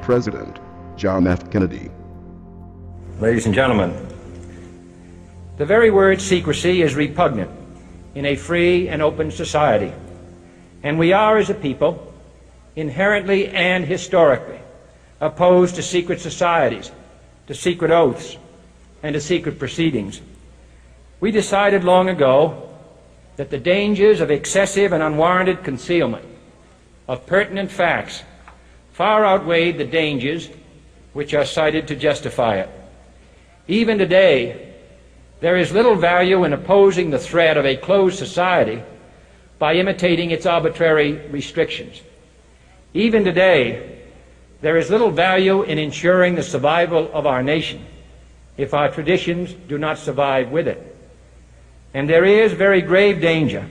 President John F. Kennedy. Ladies and gentlemen, the very word secrecy is repugnant in a free and open society, and we are, as a people, inherently and historically opposed to secret societies, to secret oaths, and to secret proceedings. We decided long ago that the dangers of excessive and unwarranted concealment of pertinent facts far outweighed the dangers which are cited to justify it. Even today, there is little value in opposing the threat of a closed society by imitating its arbitrary restrictions. Even today, there is little value in ensuring the survival of our nation if our traditions do not survive with it. And there is very grave danger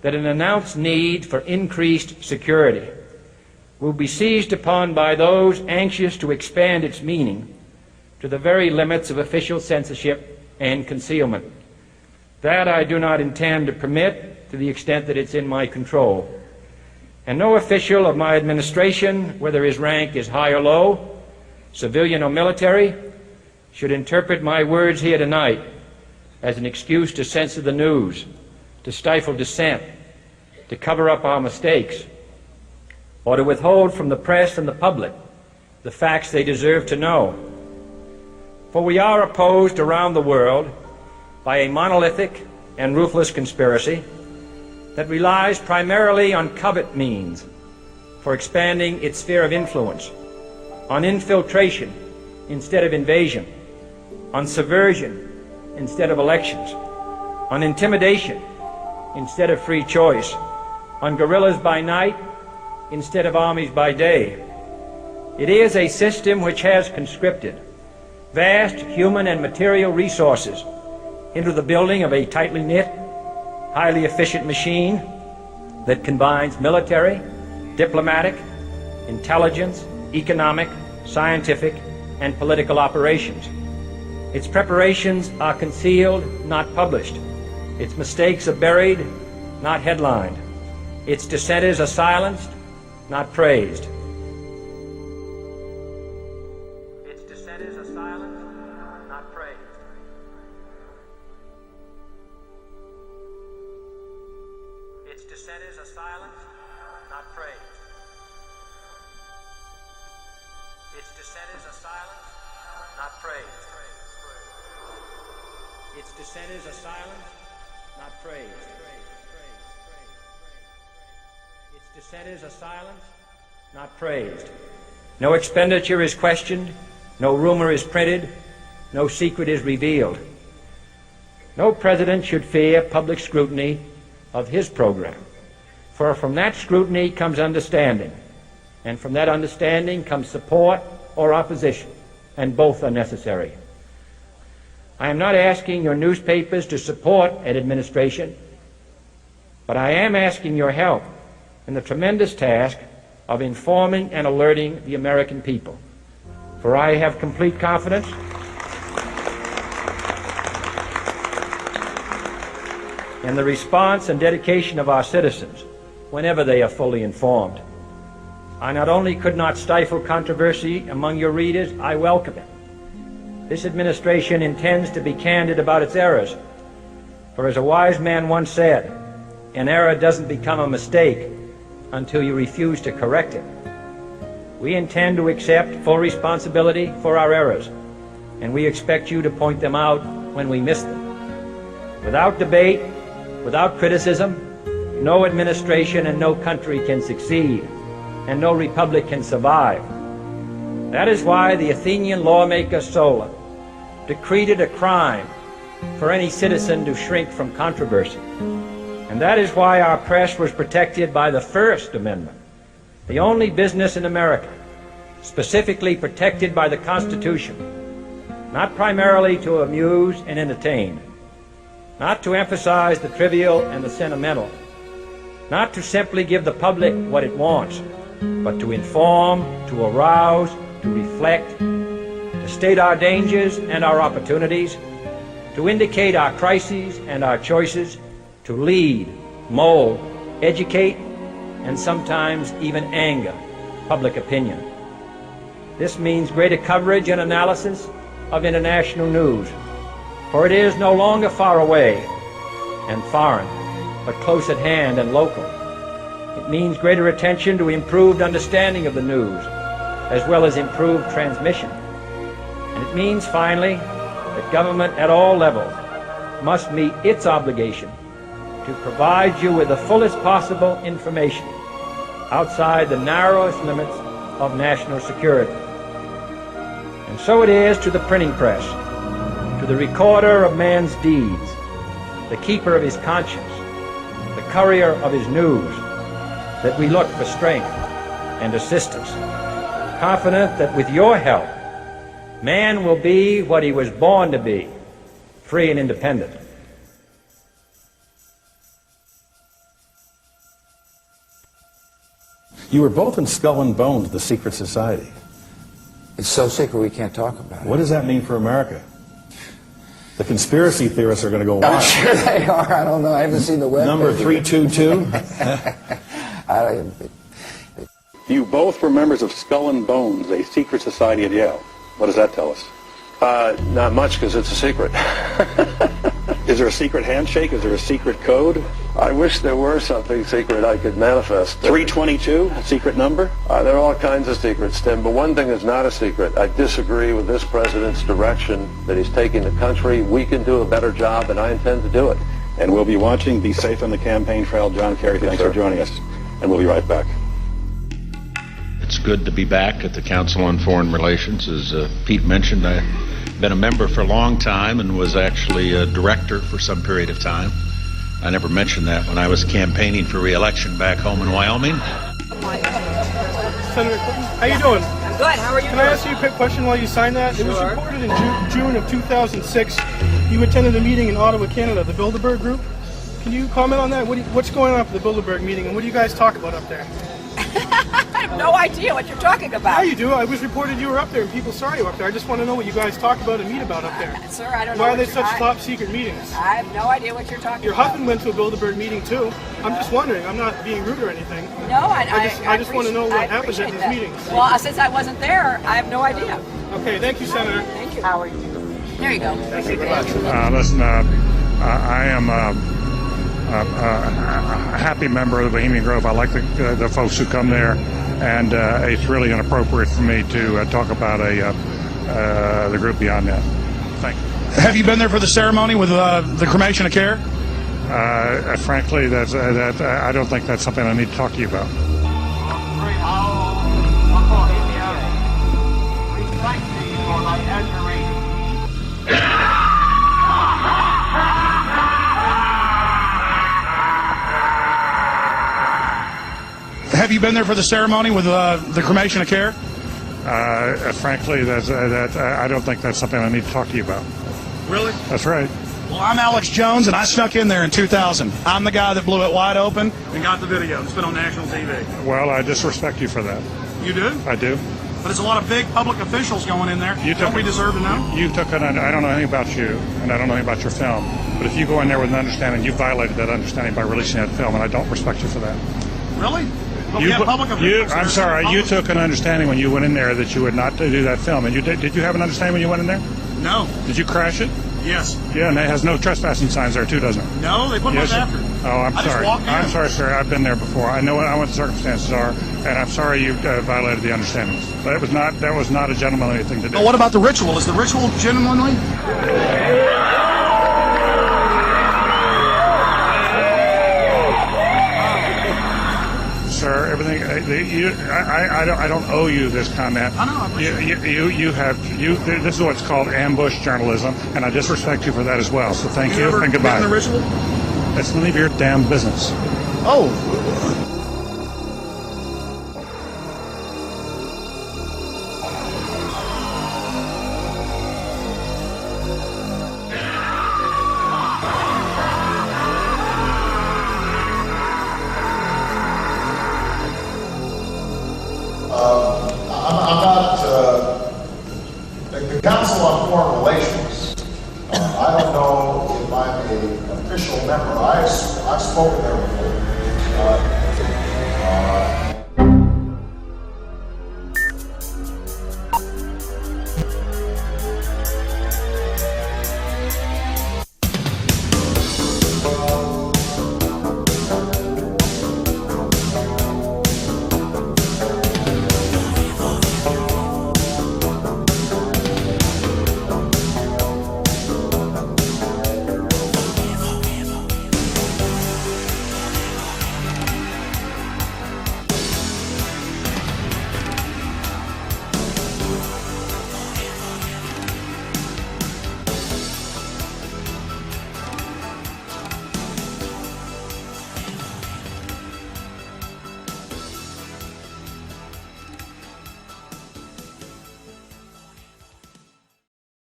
that an announced need for increased security will be seized upon by those anxious to expand its meaning to the very limits of official censorship and concealment. That I do not intend to permit to the extent that it's in my control. And no official of my administration, whether his rank is high or low, civilian or military, should interpret my words here tonight as an excuse to censor the news, to stifle dissent, to cover up our mistakes, or to withhold from the press and the public the facts they deserve to know. For we are opposed around the world by a monolithic and ruthless conspiracy that relies primarily on covert means for expanding its sphere of influence, on infiltration instead of invasion, on subversion instead of elections, on intimidation instead of free choice, on guerrillas by night instead of armies by day. It is a system which has conscripted vast human and material resources into the building of a tightly knit, highly efficient machine that combines military, diplomatic, intelligence, economic, scientific, and political operations. Its preparations are concealed, not published. Its mistakes are buried, not headlined. Its dissenters are silenced, not praised. Its dissenters are silenced, not praised. Its dissenters are silenced, not praised. Its dissenters are silenced, not praised. Its dissenters are silenced, not praised. Its dissenters are silenced, not praised. No expenditure is questioned, no rumor is printed, no secret is revealed. No president should fear public scrutiny of his program, for from that scrutiny comes understanding, and from that understanding comes support or opposition, and both are necessary. I am not asking your newspapers to support an administration, but I am asking your help in the tremendous task of informing and alerting the American people. For I have complete confidence in the response and dedication of our citizens whenever they are fully informed. I not only could not stifle controversy among your readers, I welcome it. This administration intends to be candid about its errors. For as a wise man once said, an error doesn't become a mistake until you refuse to correct it. We intend to accept full responsibility for our errors, and we expect you to point them out when we miss them. Without debate, without criticism, no administration and no country can succeed, and no republic can survive. That is why the Athenian lawmaker Solon decreed it a crime for any citizen to shrink from controversy. And that is why our press was protected by the First Amendment, the only business in America specifically protected by the Constitution, not primarily to amuse and entertain, not to emphasize the trivial and the sentimental, not to simply give the public what it wants, but to inform, to arouse, to reflect, to state our dangers and our opportunities, to indicate our crises and our choices, to lead, mold, educate, and sometimes even anger public opinion. This means greater coverage and analysis of international news, for it is no longer far away and foreign, but close at hand and local. It means greater attention to improved understanding of the news, as well as improved transmission. And it means, finally, that government at all levels must meet its obligation to provide you with the fullest possible information outside the narrowest limits of national security. And so it is to the printing press, to the recorder of man's deeds, the keeper of his conscience, the courier of his news, that we look for strength and assistance, confident that with your help, man will be what he was born to be, free and independent. You were both in Skull and Bones, the secret society. It's so secret we can't talk about it. What does that mean for America? The conspiracy theorists are going to go I'm wild. sure they are. I don't know. I haven't seen the web. Number 322. You both were members of Skull and Bones, a secret society at Yale. What does that tell us? Not much, because it's a secret. Is there a secret handshake? Is there a secret code? I wish there were something secret I could manifest. 322, a secret number? There are all kinds of secrets, Tim, but one thing is not a secret. I disagree with this president's direction that he's taking the country. We can do a better job, and I intend to do it. And we'll be watching. Be safe on the campaign trail. John Kerry, thanks for joining us. And we'll be right back. It's good to be back at the Council on Foreign Relations. As Pete mentioned, I've been a member for a long time and was actually a director for some period of time. I never mentioned that when I was campaigning for re-election back home in Wyoming. Senator Clinton, how you doing? I'm good. How are you? Can I ask you a quick question while you sign that? Sure. It was reported in June of 2006 you attended a meeting in Ottawa, Canada, the Bilderberg Group. Can you comment on that? What's going on at the Bilderberg meeting, and what do you guys talk about up there? I have no idea what you're talking about. Yeah, you do. It was reported you were up there, and people saw you up there. I just want to know what you guys talk about and meet about up there. Sir, I don't know. Why are they such top secret meetings? I have no idea what you're talking Your about. husband went to a Bilderberg meeting too. I'm just wondering. I'm not being rude or anything. No, I just want to know what happens at these meetings. Well, since I wasn't there, I have no idea. Okay, thank you, Senator. Thank you. How are you? There you go. Thank you very much. Listen, I am a happy member of the Bohemian Grove. I like the folks who come there, and it's really inappropriate for me to talk about the group beyond that. Thank you. Have you been there for the ceremony with the cremation of care? Frankly, I don't think that's something I need to talk to you about. Have you been there for the ceremony with the cremation of care? Frankly, I don't think that's something I need to talk to you about. Really? That's right. Well, I'm Alex Jones, and I snuck in there in 2000. I'm the guy that blew it wide open and got the video. It's been on national TV. Well, I disrespect you for that. You do? I do. But there's a lot of big public officials going in there. Don't we deserve to know? I don't know anything about you, and I don't know anything about your film. But if you go in there with an understanding, you violated that understanding by releasing that film, and I don't respect you for that. Really? But we have public officials. I'm sorry, you took an understanding when you went in there that you would not do that film. And did you have an understanding when you went in there? No. Did you crash it? Yes. Yeah, and it has no trespassing signs there too, doesn't it? No, they put them up after. Oh, I'm sorry. I'm sorry, sir. I've been there before. I know what the circumstances are, and I'm sorry you violated the understandings. But that was not a gentlemanly thing to do. But what about the ritual? Is the ritual gentlemanly? Sir, everything. I don't owe you this comment. I know. This is what's called ambush journalism, and I disrespect you for that as well. So thank you and goodbye. The ritual? It's none of your damn business. Oh. The Council on Foreign Relations, I don't know if I'm an official member. I've spoken there before.